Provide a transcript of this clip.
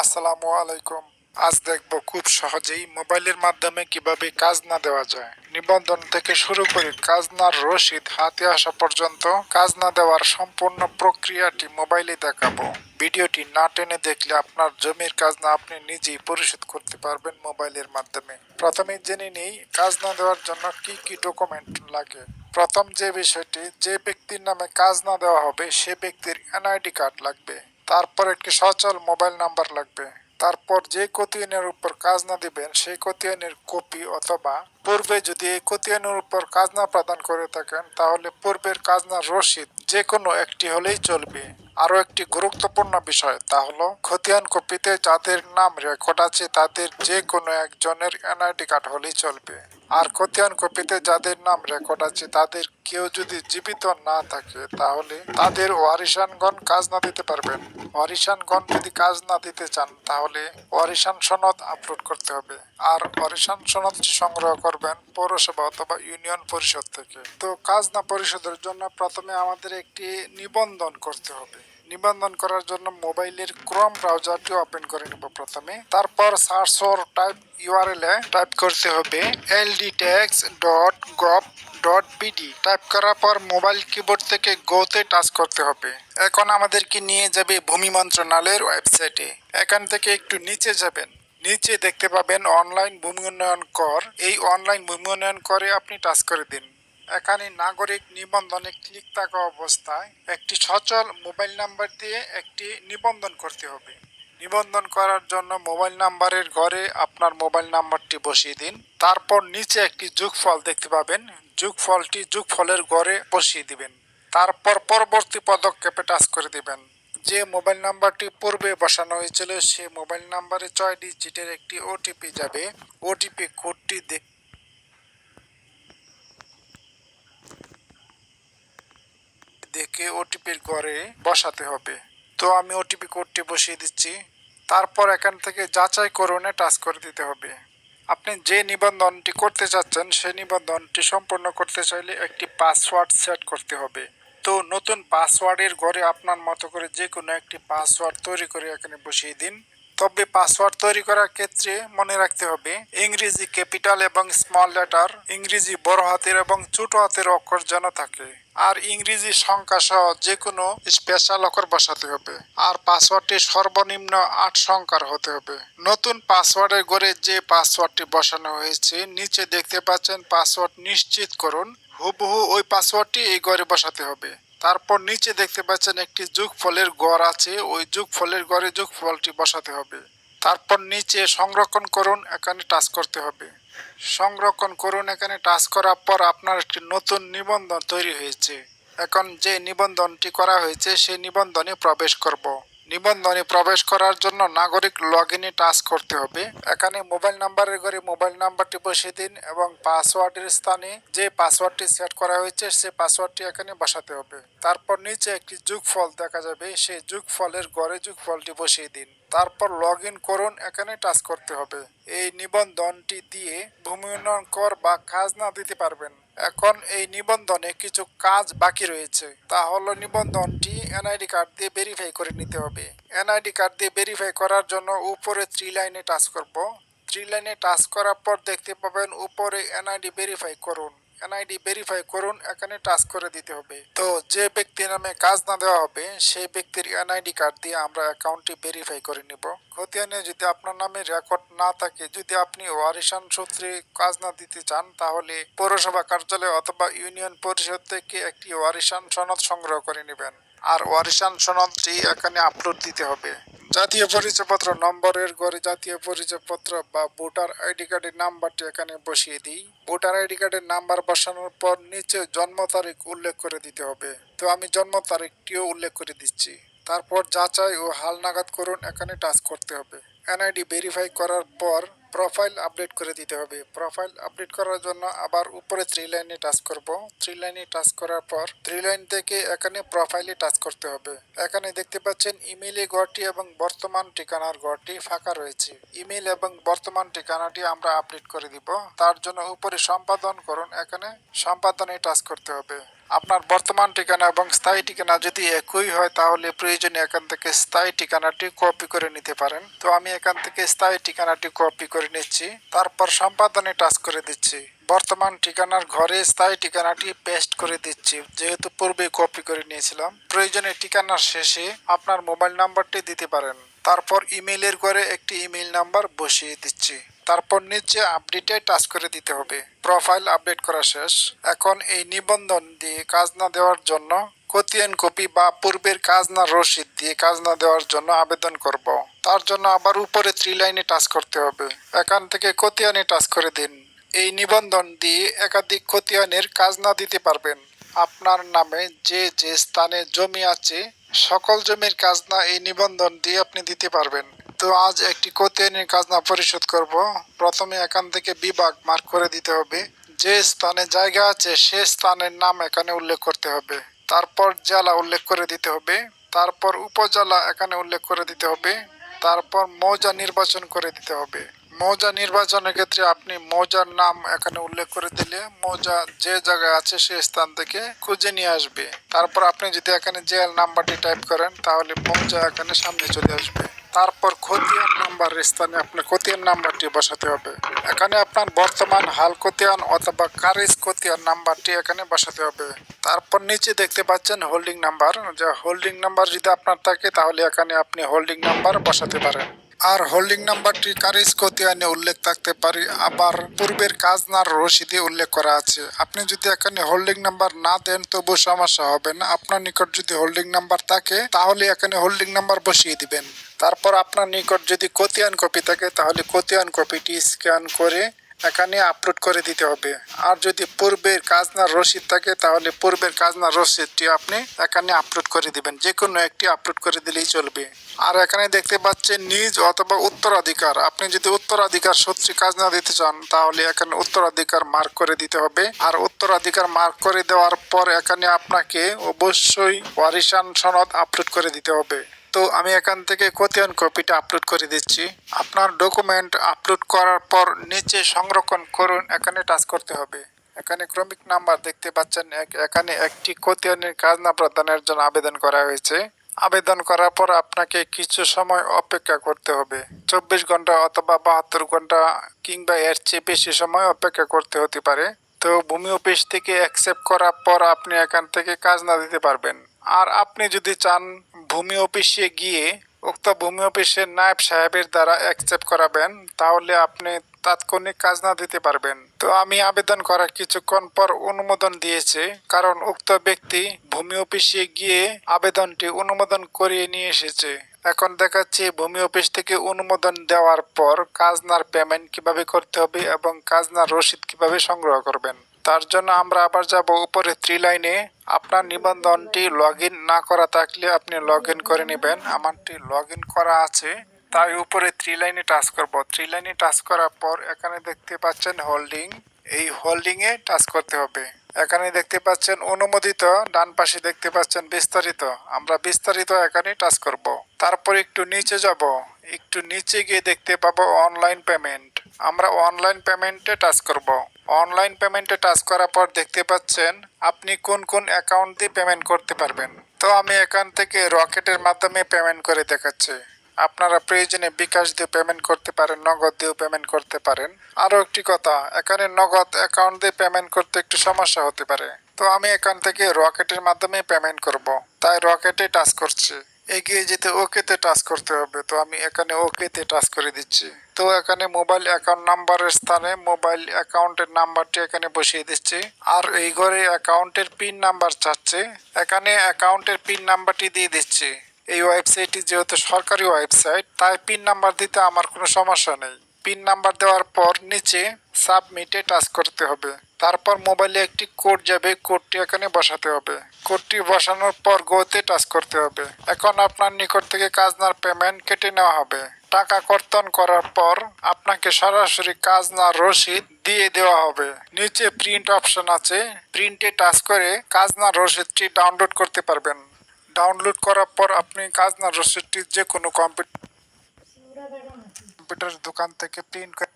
আসসালামু আলাইকুম। আজ দেখব খুব সহজেই মোবাইলের মাধ্যমে কিভাবে কাজ না দেওয়া যায়। নিবন্ধন থেকে শুরু করে কাজ না রসিদ হাতে আসা পর্যন্ত কাজ না দেওয়ার সম্পূর্ণ প্রক্রিয়াটি মোবাইলে দেখাবো। ভিডিওটি না টেনে দেখলে আপনার জমির কাজ না আপনি নিজেই পরিশোধ করতে পারবেন মোবাইলের মাধ্যমে। প্রথমে জেনে নেই কাজ না দেওয়ার জন্য কি কি ডকুমেন্ট লাগে। প্রথম যে বিষয়টি, যে ব্যক্তির নামে কাজ না দেওয়া হবে সে ব্যক্তির এনআইডি কার্ড লাগবে। তারপর একটি সচল মোবাইল নাম্বার লাগবে। তারপর যে খতিয়ানের উপর কাজ না দিবেন সেই খতিয়ানের কপি, অথবা পূর্বে যদি এই খতিয়ানের উপর কাজ না প্রদান করে থাকেন তাহলে পূর্বের কাজ না রসিদ যে কোনো একটি হলেই চলবে। আরো একটি গুরুত্বপূর্ণ বিষয়, তা হলো খতিয়ান কপিতে যাদের নাম রেকর্ড আছে তাদের যে কোনো একজনের এনআইডি কার্ড হলেই চলবে। আর খতিয়ান কপিতে যাদের নাম রেকর্ড আছে তাদের কেউ যদি জীবিত না থাকে তাহলে তাদের ওয়ারিশানগণ কাজ না দিতে পারবেন। ওয়ারিশানগণ যদি কাজ না দিতে চান তাহলে ওয়ারিশান সনদ আপলোড করতে হবে। আর ওয়ারিশান সনদটি সংগ্রহ করবেন পৌরসভা অথবা ইউনিয়ন পরিষদ থেকে। তো কাজ না পরিশোধের জন্য প্রথমে আমাদের একটি নিবন্ধন করতে হবে। নিবন্ধন করার জন্য মোবাইলের ক্রোম ব্রাউজারটি ওপেন করে নেব প্রথমে। তারপর search for type URL A type করতে হবে ldtax.gov.bd। টাইপ করার পর মোবাইল কিবোর্ড থেকে গোতে টাচ করতে হবে। এখন আমাদেরকে নিয়ে যাবে ভূমি মন্ত্রণালয়ের ওয়েবসাইটে। এখান থেকে একটু নিচে যাবেন, নিচে দেখতে পাবেন অনলাইন ভূমি উন্নয়ন কর। এই অনলাইন ভূমি উন্নয়ন করে আপনি টাচ করে দিন। এখানে নাগরিক নিবন্ধনে ক্লিক থাকা অবস্থায় একটি সচল মোবাইল নাম্বার দিয়ে একটি নিবন্ধন করতে হবে। নিবন্ধন করার জন্য মোবাইল নাম্বারের ঘরে আপনার মোবাইল নাম্বারটি বসিয়ে দিন। তারপর নিচে একটি যোগফল দেখতে পাবেন, যোগফলটি যোগফলের ঘরে বসিয়ে দিবেন। তারপর পরবর্তী পদক্ষেপে টাচ করে দিবেন। যে মোবাইল নাম্বারটি পূর্বে বসানো হয়েছিল সে মোবাইল নাম্বারে 6 ডিজিটের একটি ওটিপি যাবে। ওটিপি কোডটি দেখে ওটিপির ঘরে বসাতে হবে। তো আমি ওটিপি কোডটি বসিয়ে দিচ্ছি। তারপর এখান থেকে যাচাই করুনে টাচ করে দিতে হবে। আপনি যে নিবন্ধনটি করতে চাচ্ছেন সেই নিবন্ধনটি সম্পূর্ণ করতে চাইলে একটি পাসওয়ার্ড সেট করতে হবে। তো নতুন পাসওয়ার্ডের ঘরে আপনার মতো করে যে কোনো একটি পাসওয়ার্ড তৈরি করে এখানে বসিয়ে দিন। তবে পাসওয়ার্ড তৈরি করার ক্ষেত্রে মনে রাখতে হবে ইংরেজি ক্যাপিটাল এবং স্মল লেটার, ইংরেজি বড় হাতের এবং ছোট হাতের অক্ষর যেন থাকে। আর ইংরেজি সংখ্যা সহ যে কোনো স্পেশাল অক্ষর বসাতে হবে। আর পাসওয়ার্ডটি সর্বনিম্ন 8 সংখ্যার হতে হবে। নতুন পাসওয়ার্ডের ঘরে যে পাসওয়ার্ডটি বসানো হয়েছে নিচে দেখতে পাচ্ছেন পাসওয়ার্ড নিশ্চিত করুন, হুবহু ওই পাসওয়ার্ডটি এই ঘরে বসাতে হবে। তারপর নিচে দেখতে পাচ্ছেন একটি যোগফলের ঘর আছে, ওই যোগফলের ঘরে যোগফলটি বসাতে হবে। তারপর নিচে সংরক্ষণ করুন এখানে টাচ করতে হবে। সংরক্ষণ করুন এখানে টাচ করার পর আপনার একটি নতুন নিবন্ধন তৈরি হয়েছে। এখন যে নিবন্ধনটি করা হয়েছে সেই নিবন্ধনে প্রবেশ করব। নিবন্ধনে প্রবেশ করার জন্য নাগরিক লগ ইনে টাচ করতে হবে। এখানে মোবাইল নাম্বারের ঘরে মোবাইল নাম্বারটি বসিয়ে দিন এবং পাসওয়ার্ডের স্থানে যে পাসওয়ার্ডটি সেট করা হয়েছে সেই পাসওয়ার্ডটি এখানে বসাতে হবে। তারপর নিচে একটি যোগফল দেখা যাবে, সেই যোগফলের ঘরে যোগফলটি বসিয়ে দিন। তারপর লগ ইন করুন এখানে টাচ করতে হবে। এই নিবন্ধনটি দিয়ে ভূমি উন্নয়ন কর বা খাজনা দিতে পারবেন। এখন এই নিবন্ধনে কিছু কাজ বাকি রয়েছে, তা হলো নিবন্ধনটি এনআইডি কার্ড দিয়ে ভেরিফাই করে নিতে হবে। এনআইডি কার্ড দিয়ে ভেরিফাই করার জন্য উপরে 3 লাইনে টাচ করব। 3 লাইনে টাচ করার পর দেখতে পাবেন উপরে এনআইডি ভেরিফাই করুন। এনআইডি ভেরিফাই করুন এখানে টাচ করে দিতে হবে। তো যে ব্যক্তির নামে কাজ না দেওয়া হবে সেই ব্যক্তির এনআইডি কার্ড দিয়ে আমরা অ্যাকাউন্টটি ভেরিফাই করে নিব। খতিয়ানে যদি আপনার নামে রেকর্ড না থাকে, যদি আপনি ওয়ারিশান সূত্রে কাজ না দিতে চান তাহলে পৌরসভা কার্যালয় অথবা ইউনিয়ন পরিষদ থেকে একটি ওয়ারিশান সনদ সংগ্রহ করে নেবেন। আর ওয়ারিশান সনদটি এখানে আপলোড দিতে হবে। জাতীয় পরিচয়পত্র নম্বরের ঘরে জাতীয় পরিচয়পত্র বা ভোটার আইডি কার্ডের নাম্বারটি এখানে বসিয়ে দিই। ভোটার আইডি কার্ডের নাম্বার বসানোর পর নিচে জন্ম তারিখ উল্লেখ করে দিতে হবে। তো আমি জন্ম তারিখটিও উল্লেখ করে দিচ্ছি। তারপর যাচাই ও হালনাগাদ করুন এখানে টাচ করতে হবে। এনআইডি ভেরিফাই করার পর প্রোফাইল আপডেট করে দিতে হবে। প্রোফাইল আপডেট করার জন্য আবার উপরে 3 লাইনে টাচ করব। 3 লাইনে টাচ করার পর 3 লাইন থেকে এখানে প্রোফাইলে টাচ করতে হবে। এখানে দেখতে পাচ্ছেন ইমেইলে ঘরটি এবং বর্তমান ঠিকানার ঘরটি ফাঁকা রয়েছে। ইমেইল এবং বর্তমান ঠিকানাটি আমরা আপডেট করে দিব। তার জন্য উপরে সম্পাদন করুন এখানে সম্পাদনে টাচ করতে হবে। আপনার বর্তমান ঠিকানা এবং স্থায়ী ঠিকানা যদি একই হয় তাহলে প্রয়োজনে এখান থেকে স্থায়ী ঠিকানাটি কপি করে নিতে পারেন। তো আমি এখান থেকে স্থায়ী ঠিকানাটি কপি করে নিচ্ছি, তারপর সম্পাদনে টাচ করে দিচ্ছি। বর্তমান ঠিকানার ঘরে স্থায়ী ঠিকানাটি পেস্ট করে দিচ্ছি, যেহেতু পূর্বে কপি করে নিয়েছিলাম। প্রয়োজনে ঠিকানার শেষে আপনার মোবাইল নাম্বারটি দিতে পারেন। তারপর ইমেইলের ঘরে একটি ইমেইল নাম্বার বসিয়ে দিচ্ছি। তারপর নিচে আপডেটে টাচ করে দিতে হবে। প্রোফাইল আপডেট করা শেষ। এখন এই নিবন্ধন দিয়ে কাজ না দেওয়ার জন্য খতিয়ান কপি বা পূর্বের কাজ না রসিদ দিয়ে কাজ না দেওয়ার জন্য আবেদন করব। তার জন্য আবার উপরে 3 লাইনে টাচ করতে হবে। এখান থেকে খতিয়ানে টাচ করে দিন। এই নিবন্ধন দিয়ে একাধিক খতিয়ানের কাজ না দিতে পারবেন। আপনার নামে যে যে স্থানে জমি আছে সকল জমির খাজনা এই নিবন্ধন দিয়ে আপনি দিতে পারবেন। তো আজ একটি খতিয়ানের খাজনা পরিশোধ করব। প্রথমে এখান থেকে বিভাগ মার্ক করে দিতে হবে। যে স্থানে জায়গা আছে সে স্থানের নাম এখানে উল্লেখ করতে হবে। তারপর জেলা উল্লেখ করে দিতে হবে। তারপর উপজেলা এখানে উল্লেখ করে দিতে হবে। তারপর মৌজা নির্বাচন করে দিতে হবে। মৌজা নির্বাচনের ক্ষেত্রে আপনি মৌজার নাম এখানে উল্লেখ করে দিলে মৌজা যে জায়গায় আছে সেই স্থান থেকে খুঁজে নিয়ে আসবে। তারপর আপনি যদি এখানে জেএল নাম্বারটি টাইপ করেন তাহলে মৌজা এখানে সামনে চলে আসবে। তারপর খতিয়ান নাম্বারের স্থানে আপনার খতিয়ান নাম্বারটি বসাতে হবে। এখানে আপনার বর্তমান হাল খতিয়ান অথবা কারিজ খতিয়ান নাম্বারটি এখানে বসাতে হবে। তারপর নিচে দেখতে পাচ্ছেন হোল্ডিং নাম্বার। যা হোল্ডিং নাম্বার যদি আপনার থাকে তাহলে এখানে আপনি হোল্ডিং নাম্বার বসাতে পারেন। আর হোল্ডিং নাম্বারটি কারিজ খতিয়ানে উল্লেখ থাকতে পারে, আবার পূর্বের খাজনার রসিদে উল্লেখ করা আছে। আপনি যদি এখানে হোল্ডিং নাম্বার না দেন তবু সমস্যা হবে না। আপনার নিকট যদি হোল্ডিং নাম্বার থাকে তাহলে এখানে হোল্ডিং নাম্বার বসিয়ে দিবেন। তারপর আপনার নিকট যদি খতিয়ান কপি থাকে তাহলে খতিয়ান কপিটি স্ক্যান করে এখানে আপলোড করে দিতে হবে। আর যদি পূর্বের খাজনার রসিদ থাকে তাহলে পূর্বের খাজনার রসিদটি আপনি এখানে আপলোড করে দিবেন। যে কোনো একটি আপলোড করে দিলেই চলবে। আর এখানে দেখতে পাচ্ছেন নিজ অথবা উত্তরাধিকার। আপনি যদি উত্তরাধিকার সূত্রে খাজনা দিতে চান তাহলে এখানে উত্তরাধিকার মার্ক করে দিতে হবে। আর উত্তরাধিকার মার্ক করে দেওয়ার পর এখানে আপনাকে অবশ্যই ওয়ারিশান সনদ আপলোড করে দিতে হবে। তো আমি এখান থেকে খতিয়ান কপিটা আপলোড করে দিচ্ছি। আপনার ডকুমেন্ট আপলোড করার পর নিচে সংরক্ষণ করুন এখানে টাচ করতে হবে। এখানে ক্রমিক নাম্বার দেখতে পাচ্ছেন। এখানে একটি খতিয়ানের খাজনা প্রদানের জন্য আবেদন করা হয়েছে। আবেদন করার পর আপনাকে কিছু সময় অপেক্ষা করতে হবে। 24 ঘন্টা অথবা 72 ঘন্টা কিংবা এর চেয়ে বেশি সময় অপেক্ষা করতে হতে পারে। তো ভূমি অফিস থেকে অ্যাকসেপ্ট করার পর আপনি এখান থেকে খাজনা দিতে পারবেন। আর আপনি যদি চান ভূমি অফিসে গিয়ে উক্ত ভূমি অফিসের নায়েব সাহেবের দ্বারা অ্যাকসেপ্ট করাবেন তাহলে আপনি তাৎক্ষণিক খাজনা দিতে পারবেন। তো আমি আবেদন করার কিছুক্ষণ পর অনুমোদন দিয়েছে, কারণ উক্ত ব্যক্তি ভূমি অফিসে গিয়ে আবেদনটি অনুমোদন করিয়ে নিয়ে এসেছে। এখন দেখাচ্ছি ভূমি অফিস থেকে অনুমোদন দেওয়ার পর খাজনার পেমেন্ট কিভাবে করতে হবে এবং খাজনার রসিদ কিভাবে সংগ্রহ করবেন। তার জন্য আমরা আবার যাব উপরে 3 লাইনে। আপনার নিবন্ধনটি লগ ইন না করা থাকলে আপনি লগ ইন করে নেবেন। আমারটি লগ ইন করা আছে, তাই উপরে 3 লাইনে টাচ করব। 3 লাইনে টাচ করার পর এখানে দেখতে পাচ্ছেন হোল্ডিং। এই হোল্ডিং এ টাচ করতে হবে। এখানে দেখতে পাচ্ছেন অনুমোদিত, ডান পাশে দেখতে পাচ্ছেন বিস্তারিত। আমরা বিস্তারিত এখানে টাচ করব। তারপর একটু নিচে যাব। একটু নিচে গিয়ে দেখতে পাবো অনলাইন পেমেন্ট। আমরা অনলাইন পেমেন্টে টাচ করব। অনলাইন পেমেন্টে টাচ করার পর দেখতে পাচ্ছেন আপনি কোন কোন অ্যাকাউন্ট দিয়ে পেমেন্ট করতে পারবেন। তো আমি এখান থেকে রকেটের মাধ্যমে পেমেন্ট করে দেখাচ্ছি। আপনারা প্রয়োজনে বিকাশ দিয়ে পেমেন্ট করতে পারেন, নগদ দিয়েও পেমেন্ট করতে পারেন। আরও একটি কথা, এখানে নগদ অ্যাকাউন্ট দিয়ে পেমেন্ট করতে একটু সমস্যা হতে পারে। তো আমি এখান থেকে রকেটের মাধ্যমে পেমেন্ট করব, তাই রকেটে টাচ করছি। এগিয়ে যেতে ওকেতে টাচ করতে হবে। তো আমি এখানে ওকেতে টাচ করে দিচ্ছি। তো এখানে মোবাইল অ্যাকাউন্ট নাম্বারের স্থানে মোবাইল অ্যাকাউন্টের নাম্বারটি এখানে বসিয়ে দিচ্ছি। আর এই ঘরে অ্যাকাউন্টের পিন নাম্বার চাচ্ছে, এখানে অ্যাকাউন্টের পিন নাম্বারটি দিয়ে দিচ্ছি। এই ওয়েবসাইটটি যেহেতু সরকারি ওয়েবসাইট তাই পিন নাম্বার দিতে আমার কোনো সমস্যা নেই। পিন নাম্বার দেওয়ার পর নিচে সাবমিটে টাচ করতে হবে। তারপর মোবাইলে একটি কোড যাবে, কোডটি এখানে বসাতে হবে। কোডটি বসানোর পর গোতে টাচ করতে হবে। এখন আপনার নিকট থেকে খাজনার পেমেন্ট কেটে নেওয়া হবে। টাকা কর্তন করার পর আপনাকে সরাসরি খাজনার রসিদ দিয়ে দেওয়া হবে। নিচে প্রিন্ট অপশন আছে, প্রিন্টে টাচ করে খাজনার রসিদটি ডাউনলোড করতে পারবেন। ডাউনলোড করার পর আপনি খাজনার রসিদটি যে কোনো কম্পিউটার দোকান থেকে প্রিন্ট করে